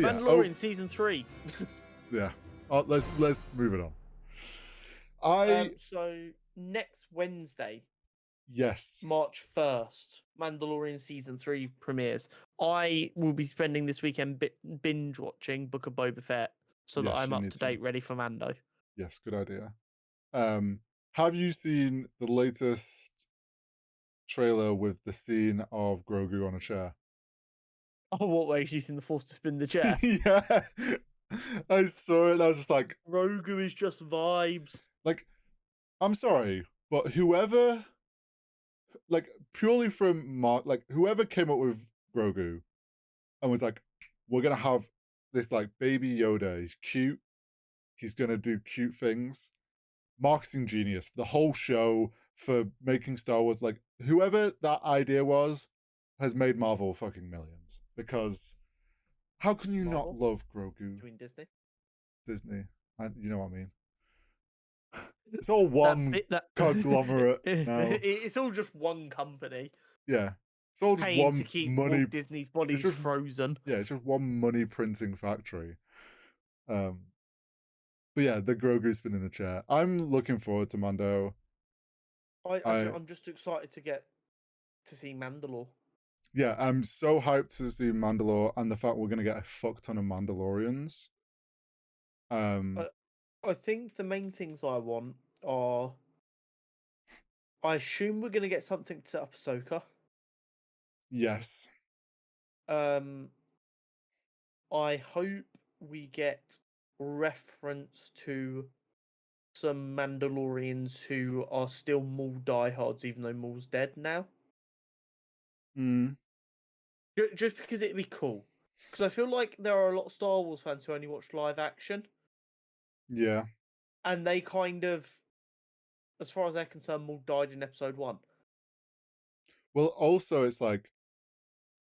But yeah, Mandalorian season 3. yeah. Let's move it on. So next Wednesday, Yes. March 1st, Mandalorian season 3 premieres. I will be spending this weekend binge watching Book of Boba Fett so that Yes, I'm you up need to to. date, ready for Mando. Yes, good idea. Have you seen the latest trailer with the scene of Grogu on a chair? Oh, what way he's using the Force to spin the chair? Yeah. I saw it and I was just like, Grogu is just vibes. like, I'm sorry, but whoever, like, purely from whoever came up with Grogu and was like, we're gonna have this like baby Yoda, he's cute, he's gonna do cute things. Marketing genius for the whole show, for making Star Wars. Like, whoever that idea was has made Marvel fucking millions. Because how can you not Marvel? love Grogu? Between Disney. Disney. You know what I mean. It's all one conglomerate now. It's all just one company Yeah. It's all just paying to one keep money. Walt Disney's bodies just, frozen. Yeah, it's just one money printing factory. But yeah, the Grogu's been in the chair. I'm looking forward to Mando. I'm just excited to see Mandalore. Yeah, I'm so hyped to see Mandalore and the fact we're gonna get a fuck ton of Mandalorians. I think the main things I want are, I assume we're gonna get something to set up Ahsoka. Yes. I hope we get reference to some Mandalorians who are still Maul diehards, even though Maul's dead now. Just because it'd be cool. Because I feel like there are a lot of Star Wars fans who only watch live action. Yeah. And they kind of, as far as they're concerned, Maul died in episode 1. Well, also it's like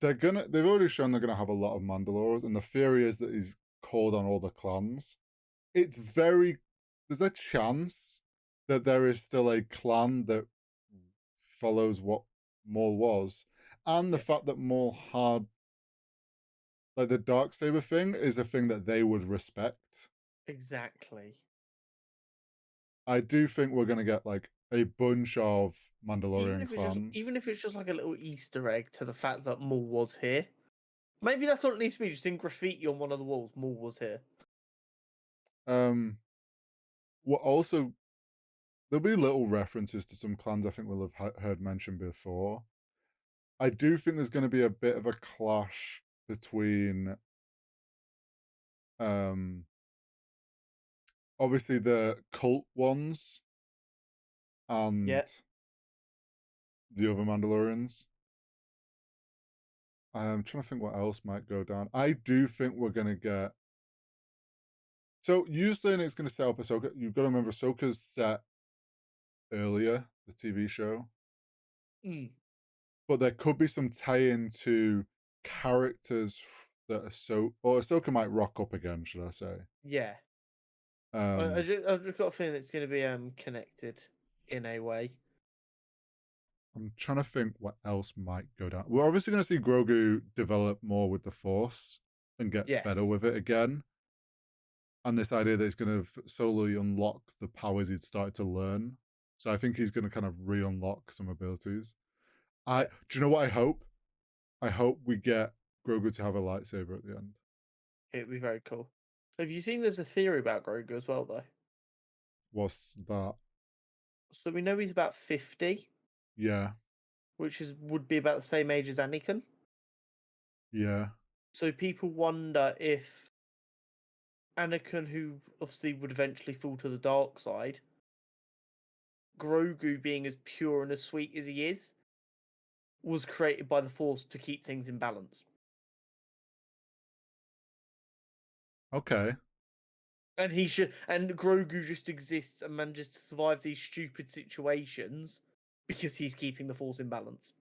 they've already shown they're gonna have a lot of Mandalores, and the theory is that he's called on all the clans. There's a chance that there is still a clan that follows what Maul was. And the fact that Maul had like the Darksaber thing is a thing that they would respect. Exactly. I do think we're gonna get like a bunch of Mandalorian clans. Even if it's just like a little Easter egg to the fact that Maul was here. Maybe that's what it needs to be, just in graffiti on one of the walls. Maul was here. What also there'll be little references to some clans I think we'll have heard mentioned before. I do think there's going to be a bit of a clash between obviously the cult ones and the other Mandalorians. I'm trying to think what else might go down. I do think we're going to get. So you're saying it's going to set up Ahsoka. You've got to remember Ahsoka's set earlier, the TV show. But there could be some tie-in to characters that Ahsoka might rock up again, should I say? Yeah. I've just got a feeling it's going to be connected in a way. I'm trying to think what else might go down. We're obviously going to see Grogu develop more with the Force and get better with it again. And this idea that he's going to slowly unlock the powers he'd started to learn. So I think he's going to kind of re-unlock some abilities. Do you know what I hope? I hope we get Grogu to have a lightsaber at the end. It'd be very cool. Have you seen there's a theory about Grogu as well, though? What's that? So we know he's about 50. Yeah. Which would be about the same age as Anakin. Yeah. So people wonder if Anakin, who obviously would eventually fall to the dark side, Grogu being as pure and as sweet as he is, was created by the Force to keep things in balance. Okay. And Grogu just exists and manages to survive these stupid situations because he's keeping the Force in balance.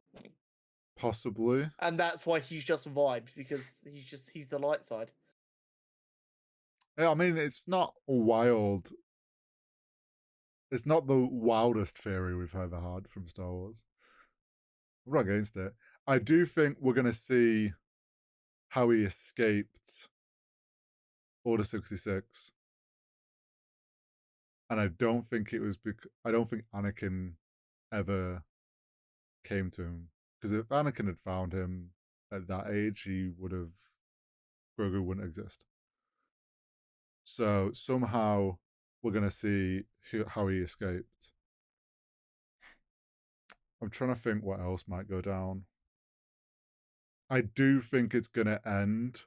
Possibly. And that's why he's just vibes, because he's the light side. Yeah, I mean, it's not wild. It's not the wildest theory we've ever had from Star Wars. I'm not against it. I do think we're going to see how he escaped Order 66. And I don't think it was I don't think Anakin ever came to him. Because if Anakin had found him at that age, he would have Grogu wouldn't exist. So somehow we're gonna see how he escaped. I'm trying to think what else might go down. I do think it's gonna end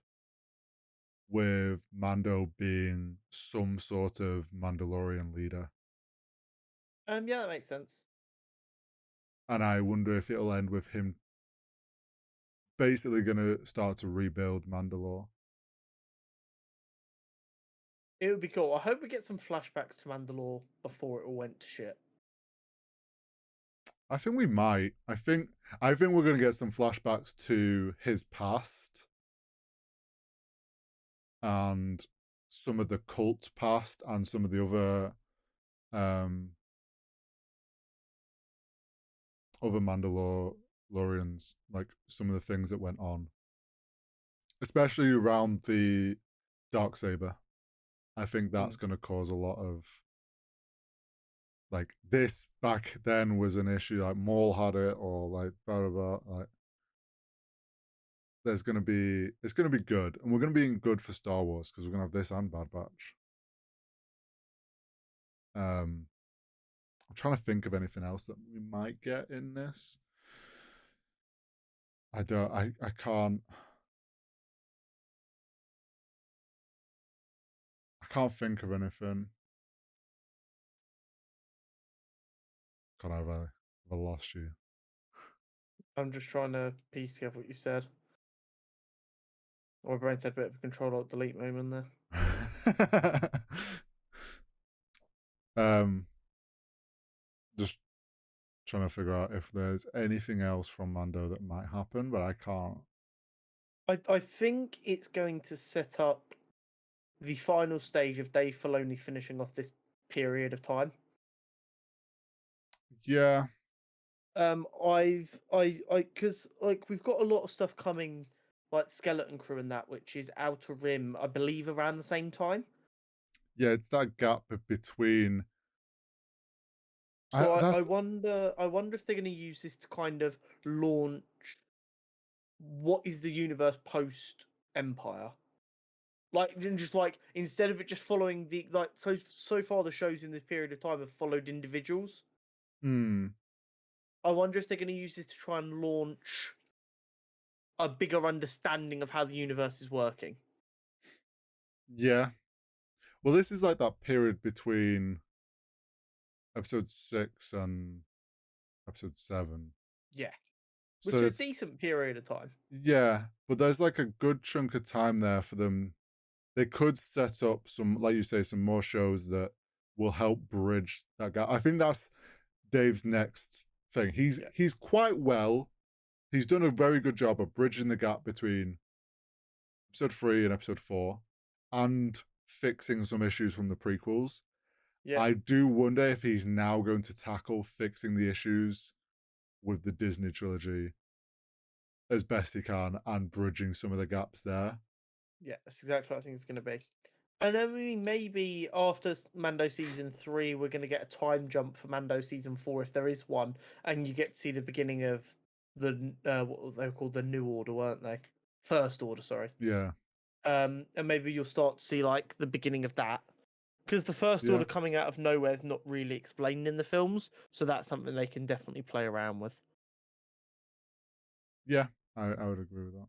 with Mando being some sort of Mandalorian leader. Yeah, that makes sense. And I wonder if it'll end with him basically gonna start to rebuild Mandalore. It would be cool. I hope we get some flashbacks to Mandalore before it all went to shit. I think we might. I think we're gonna get some flashbacks to his past and some of the cult past and some of the um other Mandalorians, like some of the things that went on. Especially around the dark saber. I think that's Mm. gonna cause a lot of like this back then was an issue, like Maul had it or like blah blah blah. Like it's gonna be good. And we're gonna be good for Star Wars because we're gonna have this and Bad Batch. I'm trying to think of anything else that we might get in this. I can't think of anything. God, have I lost you? I'm just trying to piece together what you said. My brain's had a bit of a control alt delete moment there. um, just trying to figure out if there's anything else from Mando that might happen, but I can't. I think it's going to set up the final stage of Dave Filoni finishing off this period of time. Yeah, Because like we've got a lot of stuff coming, like Skeleton Crew and that, which is Outer Rim, I believe, around the same time. yeah, it's that gap between. So I That's wonder if they're going to use this to kind of launch what is the universe post Empire. Like just like instead of it just following the like so far the shows in this period of time have followed individuals. hmm, I wonder if they're going to use this to try and launch a bigger understanding of how the universe is working. yeah. Well, this is like that period between episode 6 and episode 7. Yeah, which So is a it's decent period of time. yeah, but there's like a good chunk of time there for them. They could set up some, like you say, some more shows that will help bridge that gap. I think that's Dave's next thing. Yeah, He's quite well. He's done a very good job of bridging the gap between episode 3 and episode 4 and fixing some issues from the prequels. yeah, I do wonder if he's now going to tackle fixing the issues with the Disney trilogy as best he can and bridging some of the gaps there. yeah. That's exactly what I think it's going to be. And I mean, maybe after Mando season 3, we're going to get a time jump for Mando season 4 if there is one, and you get to see the beginning of the what they were called the New Order, weren't they? First Order, sorry. Yeah. And maybe you'll start to see like the beginning of that. Because the First Yeah. Order coming out of nowhere is not really explained in the films, so that's something they can definitely play around with. Yeah. I would agree with that.